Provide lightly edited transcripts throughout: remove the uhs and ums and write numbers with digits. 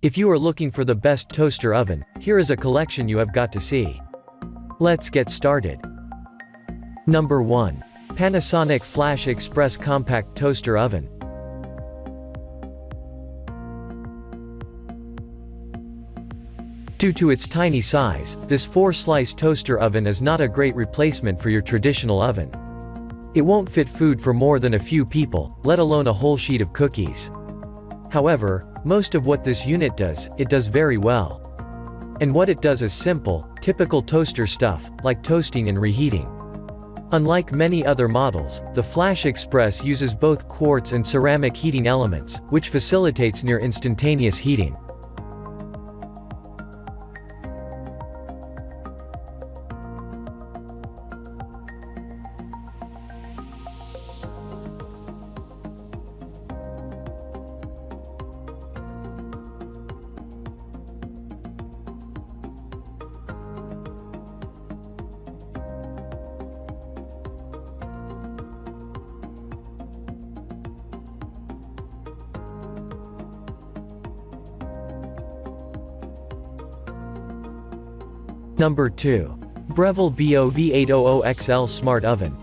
If you are looking for the best toaster oven, here is a collection you have got to see. Let's get started. Number 1. Panasonic Flash Express Compact Toaster Oven. Due to its tiny size, this 4-slice toaster oven is not a great replacement for your traditional oven. It won't fit food for more than a few people, let alone a whole sheet of cookies. However, most of what this unit does, it does very well. And what it does is simple, typical toaster stuff, like toasting and reheating. Unlike many other models, the Flash Express uses both quartz and ceramic heating elements, which facilitates near instantaneous heating. Number 2. Breville BOV800XL Smart Oven.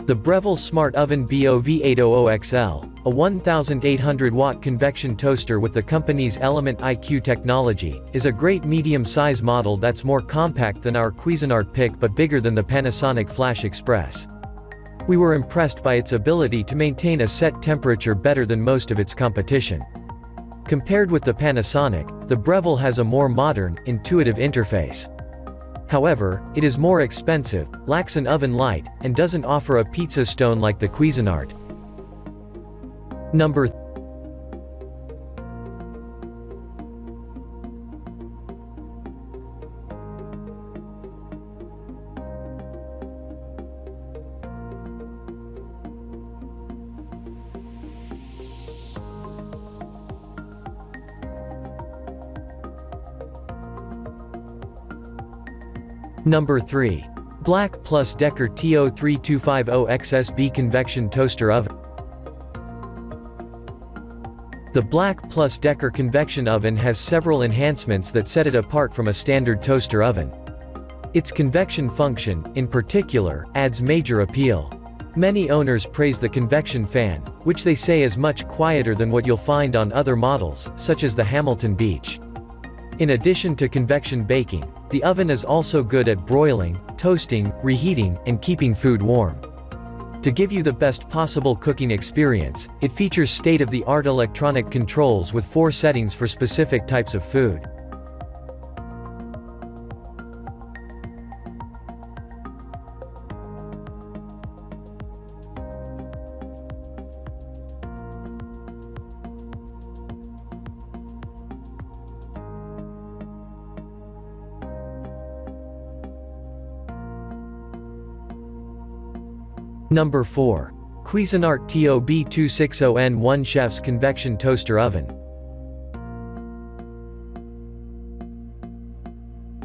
The Breville Smart Oven BOV800XL, a 1,800-watt convection toaster with the company's Element IQ technology, is a great medium-size model that's more compact than our Cuisinart pick but bigger than the Panasonic Flash Express. We were impressed by its ability to maintain a set temperature better than most of its competition. Compared with the Panasonic, the Breville has a more modern, intuitive interface. However, it is more expensive, lacks an oven light, and doesn't offer a pizza stone like the Cuisinart. Number 3. Number 3. Black Plus Decker TO3250XSB Convection Toaster Oven. The Black Plus Decker Convection Oven has several enhancements that set it apart from a standard toaster oven. Its convection function, in particular, adds major appeal. Many owners praise the convection fan, which they say is much quieter than what you'll find on other models, such as the Hamilton Beach. In addition to convection baking, the oven is also good at broiling, toasting, reheating, and keeping food warm. To give you the best possible cooking experience, it features state-of-the-art electronic controls with 4 settings for specific types of food. Number 4. Cuisinart TOB260N1 Chef's Convection Toaster Oven.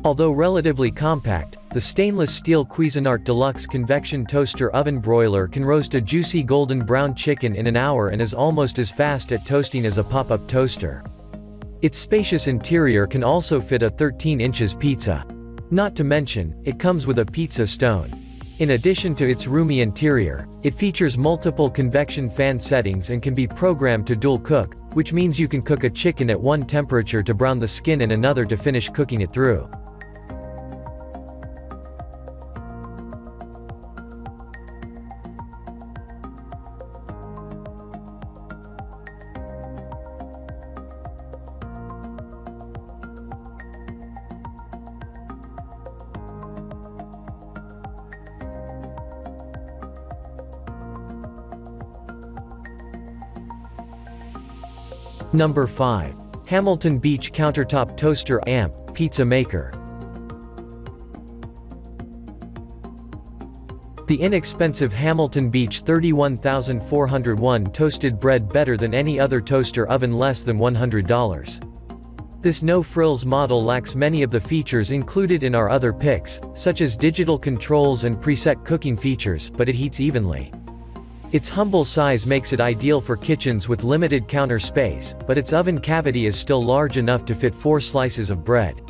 Although relatively compact, the stainless steel Cuisinart Deluxe Convection Toaster Oven Broiler can roast a juicy golden brown chicken in an hour and is almost as fast at toasting as a pop-up toaster. Its spacious interior can also fit a 13 inches pizza. Not to mention, it comes with a pizza stone. In addition to its roomy interior, it features multiple convection fan settings and can be programmed to dual cook, which means you can cook a chicken at one temperature to brown the skin and another to finish cooking it through. Number 5. Hamilton Beach Countertop Toaster Amp Pizza Maker. The inexpensive Hamilton Beach 31401 toasted bread better than any other toaster oven less than $100. This no-frills model lacks many of the features included in our other picks, such as digital controls and preset cooking features, but it heats evenly. Its humble size makes it ideal for kitchens with limited counter space, but its oven cavity is still large enough to fit 4 slices of bread.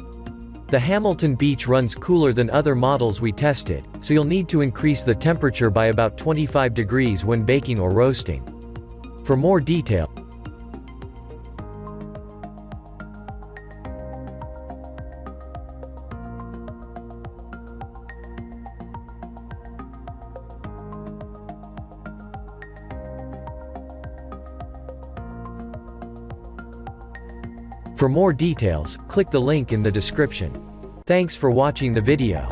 The Hamilton Beach runs cooler than other models we tested, so you'll need to increase the temperature by about 25 degrees when baking or roasting. For more detail, click the link in the description. Thanks for watching the video.